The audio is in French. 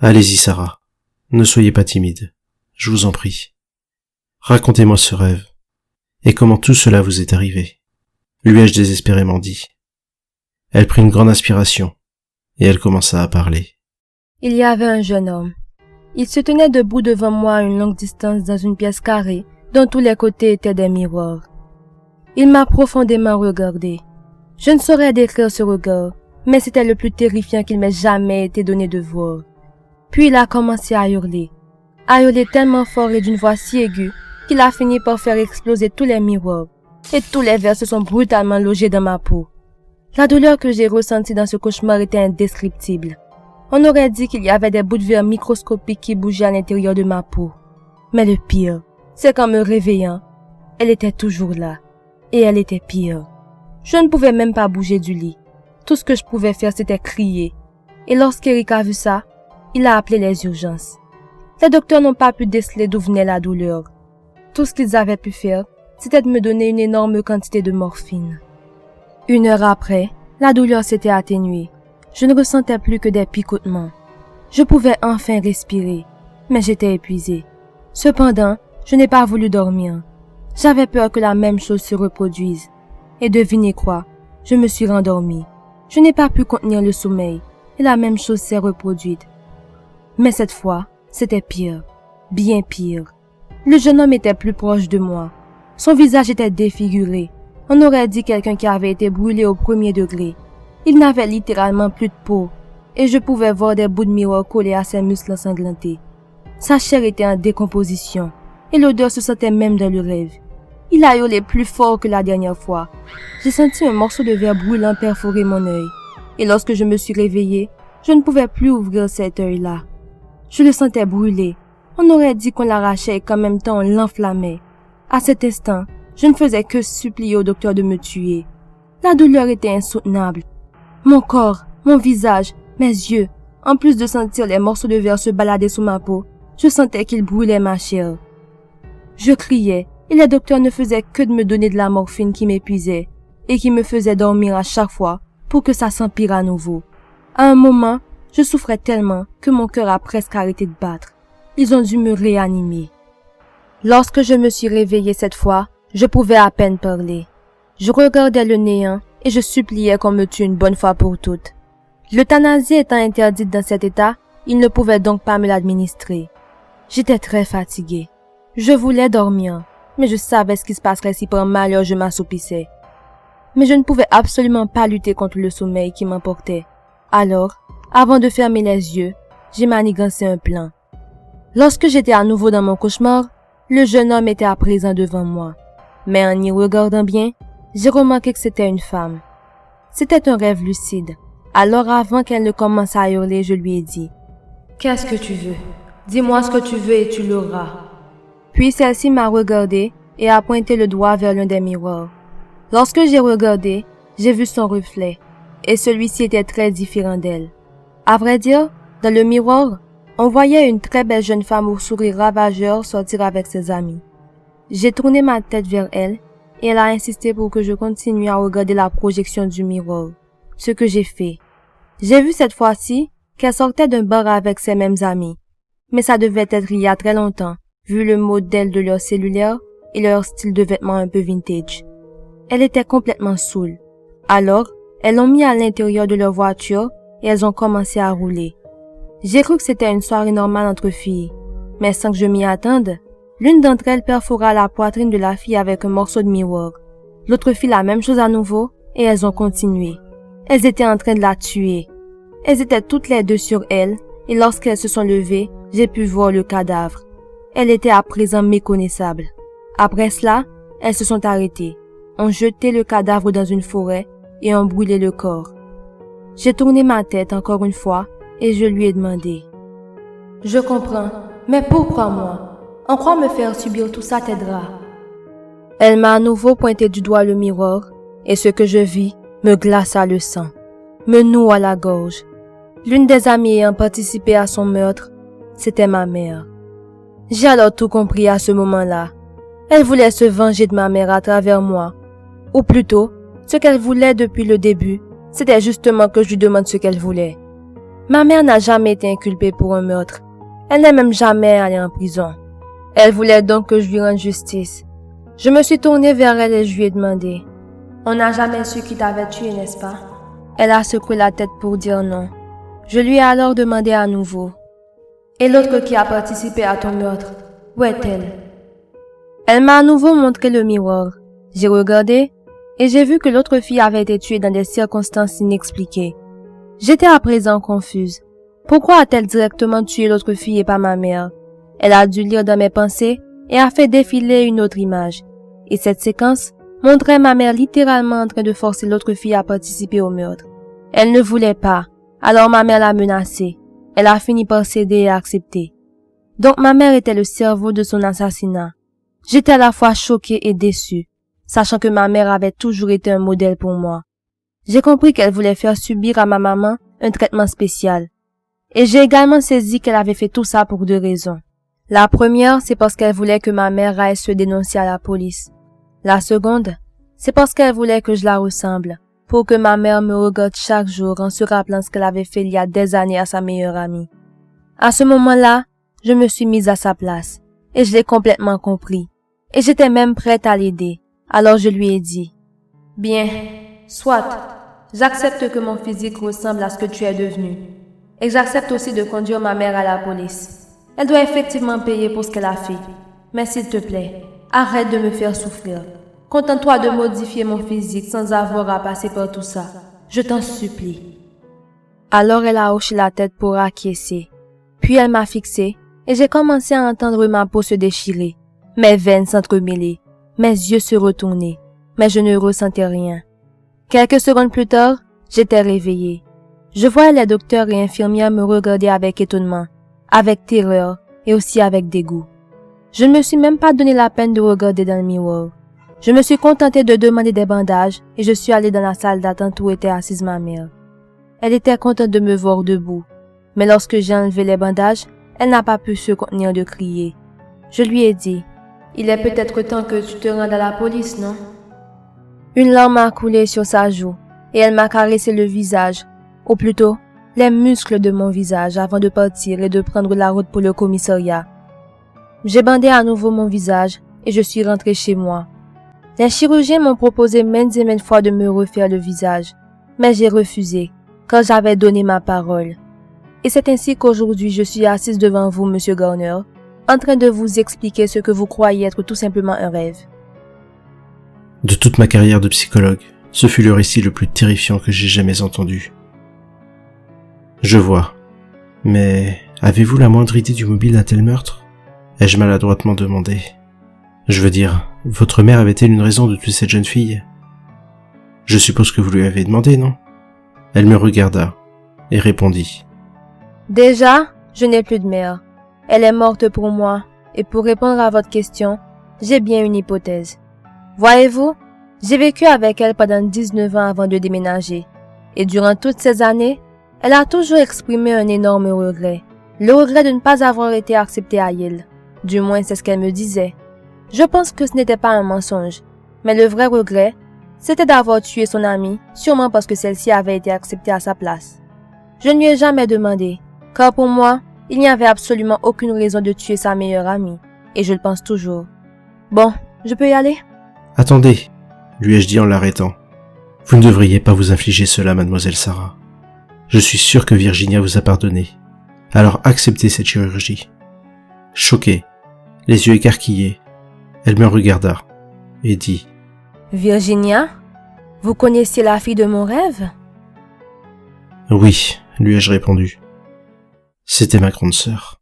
Allez-y, Sarah. Ne soyez pas timide. Je vous en prie. Racontez-moi ce rêve. Et comment tout cela vous est arrivé, lui ai-je désespérément dit. Elle prit une grande inspiration, et elle commença à parler. Il y avait un jeune homme. Il se tenait debout devant moi à une longue distance dans une pièce carrée dont tous les côtés étaient des miroirs. Il m'a profondément regardé. Je ne saurais décrire ce regard, mais c'était le plus terrifiant qu'il m'ait jamais été donné de voir. Puis il a commencé à hurler tellement fort et d'une voix si aiguë qu'il a fini par faire exploser tous les miroirs, et tous les verres se sont brutalement logés dans ma peau. La douleur que j'ai ressentie dans ce cauchemar était indescriptible. On aurait dit qu'il y avait des bouts de verre microscopiques qui bougeaient à l'intérieur de ma peau. Mais le pire, c'est qu'en me réveillant, elle était toujours là. Et elle était pire. Je ne pouvais même pas bouger du lit. Tout ce que je pouvais faire, c'était crier. Et lorsqu'Eric a vu ça, il a appelé les urgences. Les docteurs n'ont pas pu déceler d'où venait la douleur. Tout ce qu'ils avaient pu faire, c'était de me donner une énorme quantité de morphine. 1 heure après, la douleur s'était atténuée. Je ne ressentais plus que des picotements. Je pouvais enfin respirer, mais j'étais épuisée. Cependant, je n'ai pas voulu dormir. J'avais peur que la même chose se reproduise. Et devinez quoi, je me suis rendormie. Je n'ai pas pu contenir le sommeil, et la même chose s'est reproduite. Mais cette fois, c'était pire, bien pire. Le jeune homme était plus proche de moi. Son visage était défiguré. On aurait dit quelqu'un qui avait été brûlé au 1er degré. Il n'avait littéralement plus de peau, et je pouvais voir des bouts de miroir collés à ses muscles ensanglantés. Sa chair était en décomposition, et l'odeur se sentait même dans le rêve. Il a hurlé plus fort que la dernière fois. J'ai senti un morceau de verre brûlant perforer mon œil, et lorsque je me suis réveillée, je ne pouvais plus ouvrir cet œil-là. Je le sentais brûler. On aurait dit qu'on l'arrachait et qu'en même temps on l'enflammait. À cet instant, je ne faisais que supplier au docteur de me tuer. La douleur était insoutenable. Mon corps, mon visage, mes yeux, en plus de sentir les morceaux de verre se balader sous ma peau, je sentais qu'ils brûlaient ma chair. Je criais, et les docteurs ne faisaient que de me donner de la morphine qui m'épuisait et qui me faisait dormir à chaque fois pour que ça s'empire à nouveau. À un moment, je souffrais tellement que mon cœur a presque arrêté de battre. Ils ont dû me réanimer. Lorsque je me suis réveillée cette fois, je pouvais à peine parler. Je regardais le néant et je suppliais qu'on me tue une bonne fois pour toutes. L'euthanasie étant interdite dans cet état, ils ne pouvaient donc pas me l'administrer. J'étais très fatiguée. Je voulais dormir, mais je savais ce qui se passerait si par malheur je m'assoupissais. Mais je ne pouvais absolument pas lutter contre le sommeil qui m'emportait. Alors, avant de fermer les yeux, j'ai manigancé un plan. Lorsque j'étais à nouveau dans mon cauchemar, le jeune homme était à présent devant moi. Mais en y regardant bien, j'ai remarqué que c'était une femme. C'était un rêve lucide. Alors avant qu'elle ne commence à hurler, je lui ai dit « Qu'est-ce que tu veux? Dis-moi ce que tu veux et tu l'auras. » Puis celle-ci m'a regardé et a pointé le doigt vers l'un des miroirs. Lorsque j'ai regardé, j'ai vu son reflet, et celui-ci était très différent d'elle. À vrai dire, dans le miroir, on voyait une très belle jeune femme au sourire ravageur sortir avec ses amis. J'ai tourné ma tête vers elle, et elle a insisté pour que je continue à regarder la projection du miroir. Ce que j'ai fait. J'ai vu cette fois-ci qu'elle sortait d'un bar avec ses mêmes amis. Mais ça devait être il y a très longtemps, vu le modèle de leur cellulaire et leur style de vêtements un peu vintage. Elle était complètement saoule. Alors, elles l'ont mis à l'intérieur de leur voiture et elles ont commencé à rouler. J'ai cru que c'était une soirée normale entre filles, mais sans que je m'y attende, l'une d'entre elles perfora la poitrine de la fille avec un morceau de miroir. L'autre fit la même chose à nouveau et elles ont continué. Elles étaient en train de la tuer. Elles étaient toutes les deux sur elle et lorsqu'elles se sont levées, j'ai pu voir le cadavre. Elle était à présent méconnaissable. Après cela, elles se sont arrêtées, ont jeté le cadavre dans une forêt et ont brûlé le corps. J'ai tourné ma tête encore une fois et je lui ai demandé « Je comprends, mais pourquoi moi? En quoi me faire subir tout ça t'aidera? » Elle m'a à nouveau pointé du doigt le miroir et ce que je vis me glaça le sang, me noue à la gorge. L'une des amies ayant participé à son meurtre, c'était ma mère. J'ai alors tout compris à ce moment-là. Elle voulait se venger de ma mère à travers moi. Ou plutôt, ce qu'elle voulait depuis le début, c'était justement que je lui demande ce qu'elle voulait. Ma mère n'a jamais été inculpée pour un meurtre. Elle n'est même jamais allée en prison. Elle voulait donc que je lui rende justice. Je me suis tournée vers elle et je lui ai demandé. On n'a jamais su qui t'avait tué, n'est-ce pas? Elle a secoué la tête pour dire non. Je lui ai alors demandé à nouveau. Et l'autre qui a participé à ton meurtre, où est-elle? Elle m'a à nouveau montré le miroir. J'ai regardé et j'ai vu que l'autre fille avait été tuée dans des circonstances inexpliquées. J'étais à présent confuse. Pourquoi a-t-elle directement tué l'autre fille et pas ma mère? Elle a dû lire dans mes pensées et a fait défiler une autre image. Et cette séquence montrait ma mère littéralement en train de forcer l'autre fille à participer au meurtre. Elle ne voulait pas, alors ma mère l'a menacée. Elle a fini par céder et accepter. Donc ma mère était le cerveau de son assassinat. J'étais à la fois choquée et déçue, sachant que ma mère avait toujours été un modèle pour moi. J'ai compris qu'elle voulait faire subir à ma maman un traitement spécial. Et j'ai également saisi qu'elle avait fait tout ça pour 2 raisons. La première, c'est parce qu'elle voulait que ma mère aille se dénoncer à la police. La seconde, c'est parce qu'elle voulait que je la ressemble, pour que ma mère me regarde chaque jour en se rappelant ce qu'elle avait fait il y a des années à sa meilleure amie. À ce moment-là, je me suis mise à sa place, et je l'ai complètement compris. Et j'étais même prête à l'aider. Alors je lui ai dit, « Bien, soit, j'accepte que mon physique ressemble à ce que tu es devenu. Et j'accepte aussi de conduire ma mère à la police. Elle doit effectivement payer pour ce qu'elle a fait. Mais s'il te plaît, arrête de me faire souffrir. Contente-toi de modifier mon physique sans avoir à passer par tout ça. Je t'en supplie. » Alors elle a hoché la tête pour acquiescer. Puis elle m'a fixée et j'ai commencé à entendre ma peau se déchirer. Mes veines s'entremêler, mes yeux se retourner, mais je ne ressentais rien. Quelques secondes plus tard, j'étais réveillée. Je voyais les docteurs et infirmières me regarder avec étonnement, avec terreur et aussi avec dégoût. Je ne me suis même pas donné la peine de regarder dans le miroir. Je me suis contentée de demander des bandages et je suis allée dans la salle d'attente où était assise ma mère. Elle était contente de me voir debout, mais lorsque j'ai enlevé les bandages, elle n'a pas pu se contenir de crier. Je lui ai dit, « Il est peut-être temps que tu te rendes à la police, non? » Une larme a coulé sur sa joue et elle m'a caressé le visage, ou plutôt les muscles de mon visage avant de partir et de prendre la route pour le commissariat. J'ai bandé à nouveau mon visage et je suis rentrée chez moi. Les chirurgiens m'ont proposé maintes et maintes fois de me refaire le visage, mais j'ai refusé, car j'avais donné ma parole. Et c'est ainsi qu'aujourd'hui je suis assise devant vous, Monsieur Garner, en train de vous expliquer ce que vous croyez être tout simplement un rêve. De toute ma carrière de psychologue, ce fut le récit le plus terrifiant que j'ai jamais entendu. Je vois. Mais avez-vous la moindre idée du mobile d'un tel meurtre? Ai-je maladroitement demandé. Je veux dire, votre mère avait-elle une raison de tuer cette jeune fille? Je suppose que vous lui avez demandé, non? Elle me regarda et répondit. Déjà, je n'ai plus de mère. Elle est morte pour moi, et pour répondre à votre question, j'ai bien une hypothèse. Voyez-vous, j'ai vécu avec elle pendant 19 ans avant de déménager, et durant toutes ces années, elle a toujours exprimé un énorme regret. Le regret de ne pas avoir été acceptée à Yale. Du moins, c'est ce qu'elle me disait. Je pense que ce n'était pas un mensonge, mais le vrai regret, c'était d'avoir tué son amie, sûrement parce que celle-ci avait été acceptée à sa place. Je ne lui ai jamais demandé, car pour moi, il n'y avait absolument aucune raison de tuer sa meilleure amie, et je le pense toujours. Bon, je peux y aller? Attendez, lui ai-je dit en l'arrêtant. Vous ne devriez pas vous infliger cela, mademoiselle Sarah. Je suis sûr que Virginia vous a pardonné. Alors acceptez cette chirurgie. Choquée, les yeux écarquillés, elle me regarda et dit « Virginia, vous connaissiez la fille de mon rêve? » Oui, lui ai-je répondu. C'était ma grande sœur.